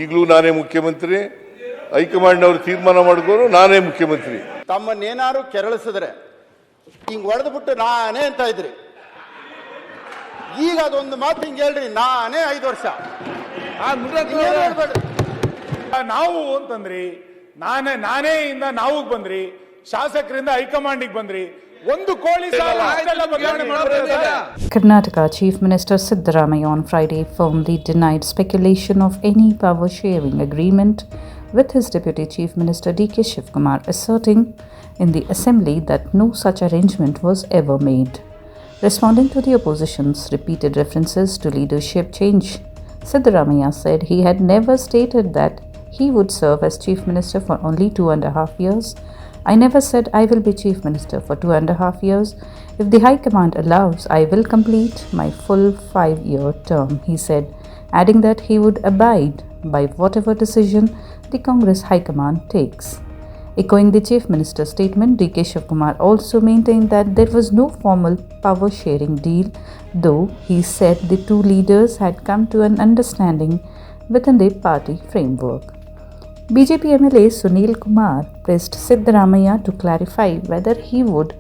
ಈಗಲೂ ನಾನೇ ಮುಖ್ಯಮಂತ್ರಿ, ಹೈಕಮಾಂಡ್ ಅವರು ತೀರ್ಮಾನ ಮಾಡಿದ್ರು ನಾನೇ ಮುಖ್ಯಮಂತ್ರಿ. ತಮ್ಮನ್ನೇನಾರು ಕೆರಳಿಸಿದ್ರೆ ಹಿಂಗ್ ಹೊಡೆದ್ಬಿಟ್ಟು ನಾನೇ ಅಂತ ಇದ್ರಿ. ಈಗ ಅದೊಂದು ಮಾತು ಹಿಂಗೆ ಹೇಳ್ರಿ, ನಾನೇ 5 ವರ್ಷ ನಾವು ಅಂತಂದ್ರಿ, ನಾನೇ ಇಂದ ನಾವು ಬಂದ್ರಿ, ಶಾಸಕರಿಂದ ಹೈಕಮಾಂಡಿಗೆ ಬಂದ್ರಿ. Karnataka Chief Minister Siddaramaiah on Friday firmly denied speculation of any power-sharing agreement with his Deputy Chief Minister DK Shivakumar, asserting in the Assembly that no such arrangement was ever made. Responding to the opposition's repeated references to leadership change, Siddaramaiah said he had never stated that he would serve as Chief Minister for only 2.5 years. I never said I will be Chief Minister for 2.5 years. If the High Command allows, I will complete my full 5-year term, he said, adding that he would abide by whatever decision the Congress High Command takes. Echoing the Chief Minister's statement, DK Shivakumar also maintained that there was no formal power-sharing deal, though he said the two leaders had come to an understanding within the party framework. BJP MLA Sunil Kumar pressed Siddaramaiah to clarify whether he would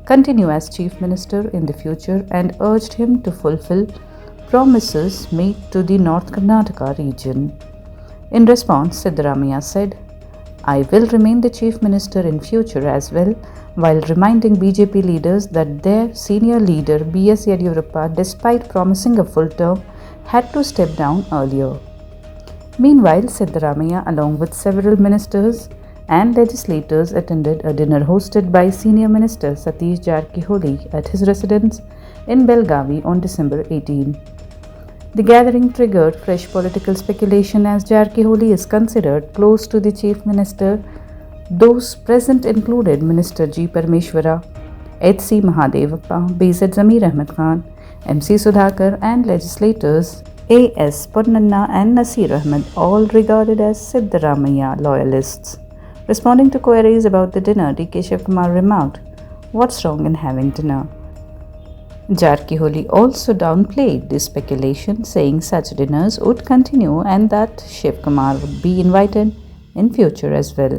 continue as Chief Minister in the future and urged him to fulfill promises made to the North Karnataka region. In response, Siddaramaiah said, I will remain the Chief Minister in future as well, while reminding BJP leaders that their senior leader B.S. Yediyurappa, despite promising a full term, had to step down earlier. Meanwhile, Siddaramaiah, along with several ministers and legislators, attended a dinner hosted by Senior Minister Satish Jarkiholi at his residence in Belagavi on December 18. The gathering triggered fresh political speculation as Jarkiholi is considered close to the Chief Minister. Those present included Minister G. Parameshwara, H.C. Mahadevappa, B.Z. Zamir Ahmed Khan, M.C. Sudhakar, and legislators A.S. Ponnanna and Nasir Ahmed, all regarded as Siddaramaiah loyalists. Responding to queries about the dinner, DK Shivakumar remarked, "What's wrong in having dinner?" Jarkiholi also downplayed this speculation, saying such dinners would continue and that Shivakumar would be invited in future as well.